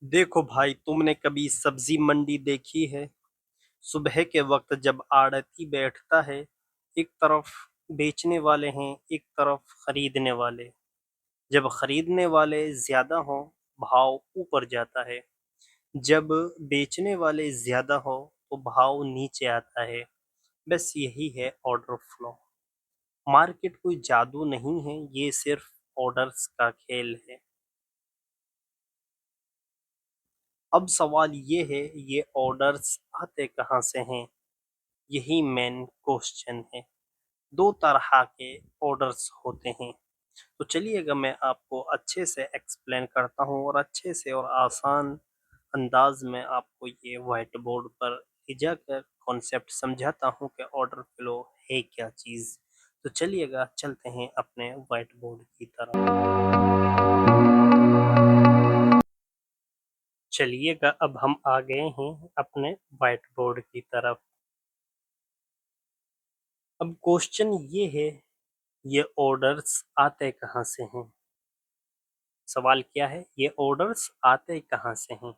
देखो भाई, तुमने कभी सब्जी मंडी देखी है? सुबह के वक्त जब आड़ती बैठता है, एक तरफ बेचने वाले हैं, एक तरफ खरीदने वाले। जब खरीदने वाले ज्यादा हों, भाव ऊपर जाता है। जब बेचने वाले ज्यादा हो तो भाव नीचे आता है। बस यही है ऑर्डर फ्लो। मार्केट कोई जादू नहीं है, ये सिर्फ ऑर्डर्स का खेल है। अब सवाल ये है, ये ऑर्डर्स आते कहाँ से हैं? यही मेन क्वेश्चन है। दो तरह के ऑर्डर्स होते हैं। तो चलिएगा, मैं आपको अच्छे से एक्सप्लेन करता हूँ और अच्छे से और आसान अंदाज में आपको ये व्हाइट बोर्ड पर ले जाकर कॉन्सेप्ट समझाता हूँ कि ऑर्डर फ्लो है क्या चीज़। तो चलिएगा, चलते हैं अपने व्हाइट बोर्ड की तरफ। चलिएगा, अब हम आ गए हैं अपने व्हाइट बोर्ड की तरफ। अब क्वेश्चन ये है, ये ऑर्डर्स आते कहाँ से हैं? सवाल क्या है, ये ऑर्डर्स आते कहाँ से हैं?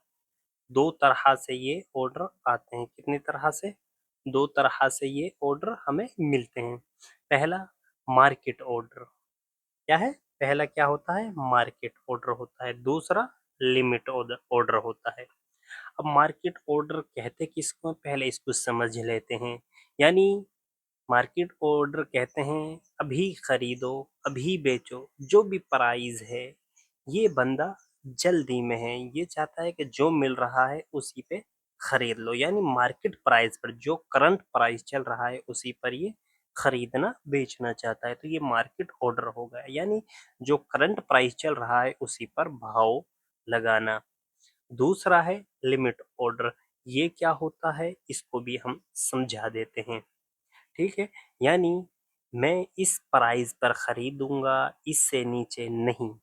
दो तरह से ये ऑर्डर आते हैं। कितनी तरह से? दो तरह से ये ऑर्डर हमें मिलते हैं। पहला, मार्केट ऑर्डर। क्या है? पहला क्या होता है? मार्केट ऑर्डर होता है। दूसरा, लिमिट ऑर्डर ऑर्डर होता है। अब मार्केट ऑर्डर कहते किसको, पहले इसको समझ लेते हैं। यानी मार्केट ऑर्डर कहते हैं अभी खरीदो, अभी बेचो, जो भी प्राइस है, ये बंदा जल्दी में है, ये चाहता है कि जो मिल रहा है उसी पे खरीद लो। यानी मार्केट प्राइस पर, जो करंट प्राइस चल रहा है उसी पर ये खरीदना बेचना चाहता है। तो ये मार्केट ऑर्डर हो गया, यानी जो करंट प्राइस चल रहा है उसी पर भाव लगाना। दूसरा है लिमिट ऑर्डर। ये क्या होता है, इसको भी हम समझा देते हैं। ठीक है, यानी मैं इस प्राइस पर खरीदूंगा, इससे नीचे नहीं।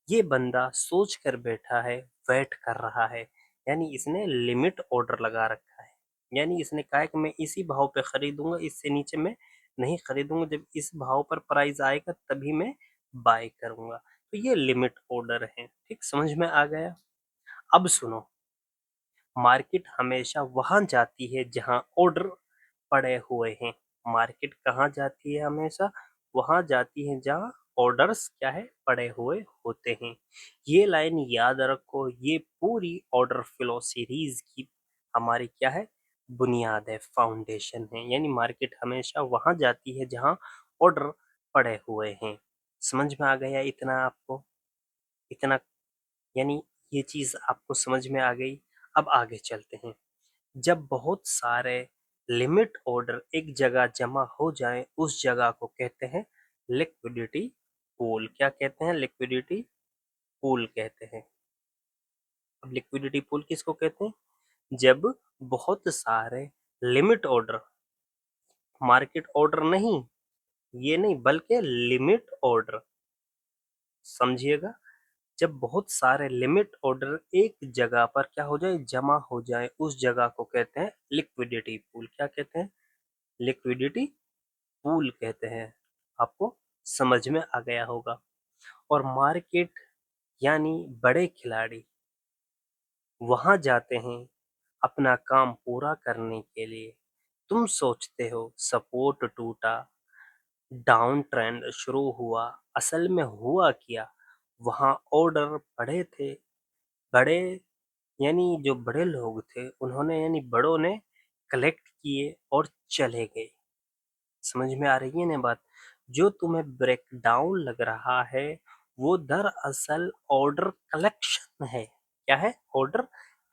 ये बंदा सोच कर बैठा है, वेट कर रहा है, यानी इसने लिमिट ऑर्डर लगा रखा है। यानी इसने कहा है कि मैं इसी भाव पे खरीदूंगा, इससे नीचे मैं नहीं खरीदूंगा, जब इस भाव पर प्राइस आएगा तभी मैं बाय करूंगा। तो ये लिमिट ऑर्डर है। ठीक, समझ में आ गया? अब सुनो, मार्केट हमेशा वहां जाती है जहां ऑर्डर पड़े हुए हैं। मार्केट कहाँ जाती है? हमेशा वहां जाती है जहां ऑर्डर्स क्या है, पड़े हुए होते हैं। ये लाइन याद रखो, ये पूरी ऑर्डर फ्लो सीरीज की हमारी क्या है, बुनियाद है, फाउंडेशन है। यानी मार्केट हमेशा वहां जाती है जहां ऑर्डर पड़े हुए हैं। समझ में आ गया इतना आपको? इतना, यानी ये चीज आपको समझ में आ गई। अब आगे चलते हैं। जब बहुत सारे लिमिट ऑर्डर एक जगह जमा हो जाएं, उस जगह को कहते हैं लिक्विडिटी पूल। क्या कहते हैं? लिक्विडिटी पूल कहते हैं। अब लिक्विडिटी पूल किसको कहते हैं? जब बहुत सारे लिमिट ऑर्डर, मार्केट ऑर्डर नहीं, ये नहीं, बल्कि लिमिट ऑर्डर, समझिएगा। जब बहुत सारे लिमिट ऑर्डर एक जगह पर क्या हो जाए, जमा हो जाए, उस जगह को कहते हैं लिक्विडिटी पूल। क्या कहते हैं? लिक्विडिटी पूल कहते हैं। आपको समझ में आ गया होगा। और मार्केट यानी बड़े खिलाड़ी वहां जाते हैं अपना काम पूरा करने के लिए। तुम सोचते हो सपोर्ट टूटा, डाउन ट्रेंड शुरू हुआ, असल में हुआ क्या? वहां ऑर्डर बड़े थे, बड़े, यानी जो बड़े लोग थे उन्होंने, यानी बड़ों ने कलेक्ट किए और चले गए। समझ में आ रही है ना बात? जो तुम्हें ब्रेकडाउन लग रहा है, वो दरअसल ऑर्डर कलेक्शन है। क्या है? ऑर्डर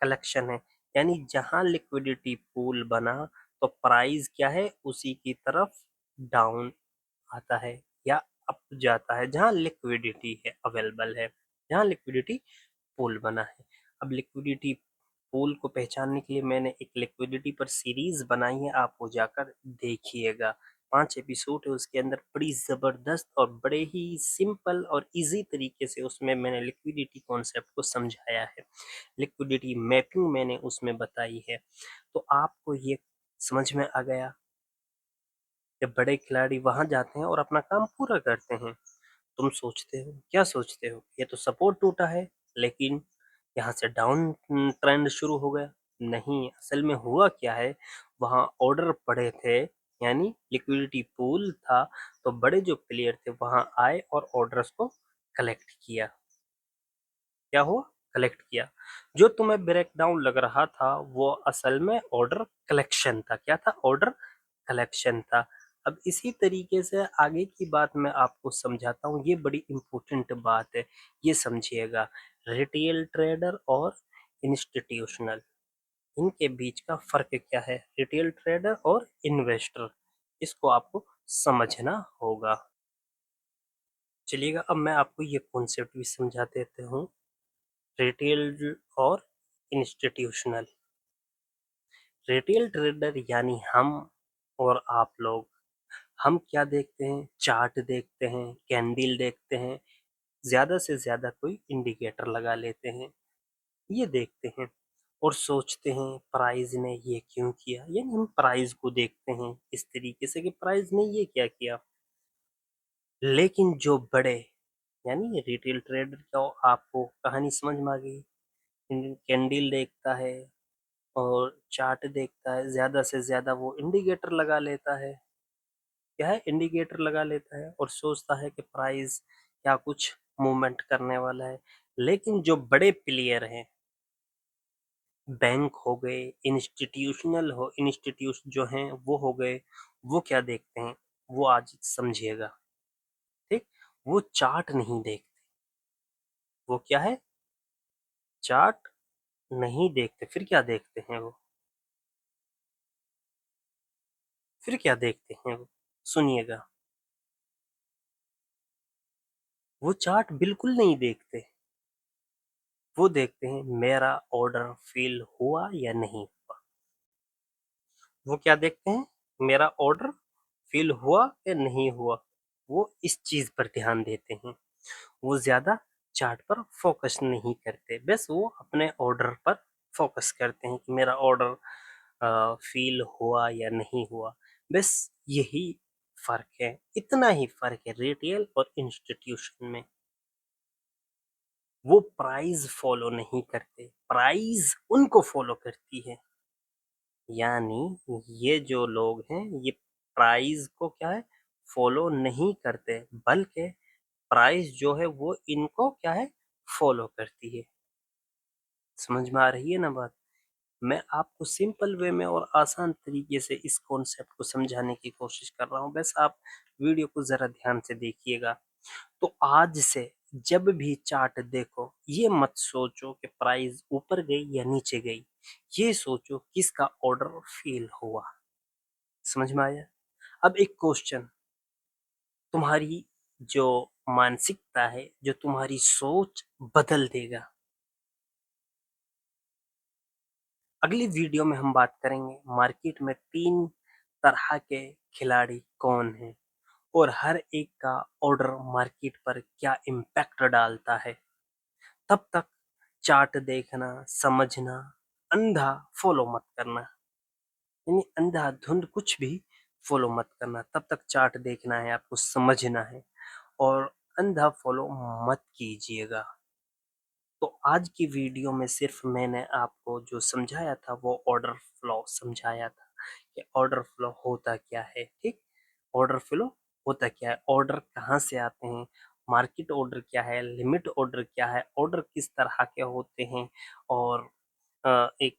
कलेक्शन है। यानी जहां लिक्विडिटी पूल बना, तो प्राइस क्या है, उसी की तरफ डाउन आता है या अप जाता है, जहां लिक्विडिटी है, अवेलेबल है, जहां लिक्विडिटी पूल बना है। अब लिक्विडिटी पूल को पहचानने के लिए मैंने एक लिक्विडिटी पर सीरीज बनाई है, आप वो जाकर देखिएगा। 5 एपिसोड है उसके अंदर, बड़ी जबरदस्त और बड़े ही सिंपल और इजी तरीके से उसमें मैंने लिक्विडिटी कॉन्सेप्ट को समझाया है। लिक्विडिटी मैपिंग मैंने उसमें बताई है। तो आपको ये समझ में आ गया कि बड़े खिलाड़ी वहां जाते हैं और अपना काम पूरा करते हैं। तुम सोचते हो, क्या सोचते हो, ये तो सपोर्ट टूटा है, लेकिन यहाँ से डाउन ट्रेंड शुरू हो गया। नहीं, असल में हुआ क्या है, वहाँ ऑर्डर पड़े थे, यानी लिक्विडिटी पूल था, तो बड़े जो प्लेयर थे वहाँ आए और ऑर्डर्स को कलेक्ट किया। क्या हुआ? कलेक्ट किया। जो तुम्हें ब्रेकडाउन लग रहा था वो असल में ऑर्डर कलेक्शन था। क्या था? ऑर्डर कलेक्शन था। अब इसी तरीके से आगे की बात मैं आपको समझाता हूँ, ये बड़ी इंपॉर्टेंट बात है, ये समझिएगा। रिटेल ट्रेडर और इंस्टीट्यूशनल, इनके बीच का फर्क क्या है? रिटेल ट्रेडर और इन्वेस्टर, इसको आपको समझना होगा। चलिएगा, अब मैं आपको ये कॉन्सेप्ट भी समझा देते हूँ। रिटेल और इंस्टीट्यूशनल। रिटेल ट्रेडर यानी हम और आप लोग, हम क्या देखते हैं? चार्ट देखते हैं, कैंडल देखते हैं, ज्यादा से ज्यादा कोई इंडिकेटर लगा लेते हैं, ये देखते हैं और सोचते हैं प्राइस ने ये क्यों किया, यानी हम प्राइस को देखते हैं इस तरीके से कि प्राइस ने ये क्या किया। लेकिन जो बड़े, यानी रिटेल ट्रेडर, का आपको कहानी समझ में आ गई? कैंडल देखता है और चार्ट देखता है, ज्यादा से ज्यादा वो इंडिकेटर लगा लेता है। क्या है? इंडिकेटर लगा लेता है और सोचता है कि प्राइस क्या कुछ मूवमेंट करने वाला है। लेकिन जो बड़े प्लेयर हैं, बैंक हो गए, इंस्टीट्यूट जो हैं वो हो गए, वो क्या देखते हैं? वो आज समझिएगा, ठीक? वो चार्ट नहीं देखते। वो क्या है? चार्ट नहीं देखते। फिर क्या देखते हैं वो? फिर क्या देखते हैं वो? सुनिएगा, वो चार्ट बिल्कुल नहीं देखते। वो देखते हैं मेरा ऑर्डर फिल हुआ या नहीं हुआ। वो क्या देखते हैं? मेरा ऑर्डर फिल हुआ या नहीं हुआ। वो इस चीज पर ध्यान देते हैं। वो ज्यादा चार्ट पर फोकस नहीं करते, बस वो अपने ऑर्डर पर फोकस करते हैं कि मेरा ऑर्डर फील हुआ या नहीं हुआ। बस यही फर्क है, इतना ही फर्क है रिटेल और इंस्टीट्यूशन में। वो प्राइस फॉलो नहीं करते, प्राइस उनको फॉलो करती है। यानी ये जो लोग हैं, ये प्राइस को क्या है? फॉलो नहीं करते, बल्कि प्राइस जो है वो इनको क्या है? फॉलो करती है। समझ में आ रही है ना बात? मैं आपको सिंपल वे में और आसान तरीके से इस कॉन्सेप्ट को समझाने की कोशिश कर रहा हूँ, बस आप वीडियो को जरा ध्यान से देखिएगा। तो आज से जब भी चार्ट देखो, ये मत सोचो कि प्राइस ऊपर गई या नीचे गई, ये सोचो किसका ऑर्डर फेल हुआ। समझ में आया? अब एक क्वेश्चन, तुम्हारी जो मानसिकता है, जो तुम्हारी सोच बदल देगा। अगली वीडियो में हम बात करेंगे मार्केट में 3 तरह के खिलाड़ी कौन हैं और हर एक का ऑर्डर मार्केट पर क्या इम्पैक्ट डालता है। तब तक चार्ट देखना, समझना, अंधा फॉलो मत करना, यानी अंधाधुंध कुछ भी फॉलो मत करना। तब तक चार्ट देखना है, आपको समझना है, और अंधा फॉलो मत कीजिएगा। तो आज की वीडियो में सिर्फ मैंने आपको जो समझाया था वो ऑर्डर फ्लो समझाया था कि ऑर्डर फ्लो होता क्या है। ठीक, ऑर्डर फ्लो होता क्या है, ऑर्डर कहाँ से आते हैं, मार्केट ऑर्डर क्या है, लिमिट ऑर्डर क्या है, ऑर्डर किस तरह के होते हैं, और एक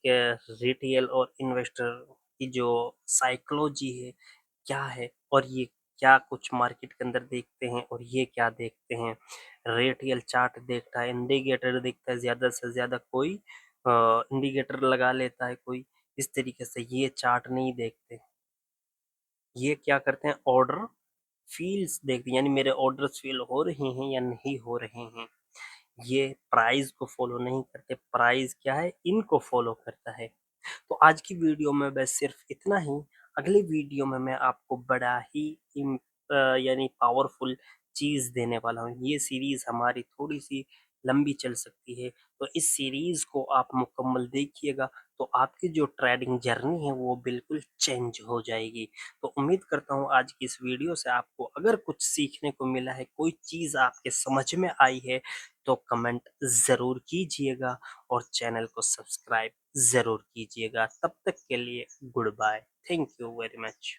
रिटेल और इन्वेस्टर की जो साइकोलॉजी है क्या है, और ये क्या कुछ मार्केट के अंदर देखते हैं और ये क्या देखते हैं। रिटेल चार्ट देखता है, इंडिकेटर देखता है, ज्यादा से ज्यादा कोई इंडिकेटर लगा लेता है कोई, इस तरीके से। ये चार्ट नहीं देखते, ये क्या करते हैं? ऑर्डर फील्स देखते हैं, यानी मेरे ऑर्डर्स फील हो रहे हैं या नहीं हो रहे हैं। ये प्राइस को फॉलो नहीं करते, प्राइस क्या है? इनको फॉलो करता है। तो आज की वीडियो में बस सिर्फ इतना ही। अगले वीडियो में मैं आपको बड़ा ही यानी पावरफुल चीज देने वाला हूँ। ये सीरीज हमारी थोड़ी सी लंबी चल सकती है, तो इस सीरीज को आप मुकम्मल देखिएगा, तो आपकी जो ट्रेडिंग जर्नी है वो बिल्कुल चेंज हो जाएगी। तो उम्मीद करता हूँ आज की इस वीडियो से आपको अगर कुछ सीखने को मिला है, कोई चीज़ आपके समझ में आई है, तो कमेंट ज़रूर कीजिएगा और चैनल को सब्सक्राइब ज़रूर कीजिएगा। तब तक के लिए goodbye. Thank you very much.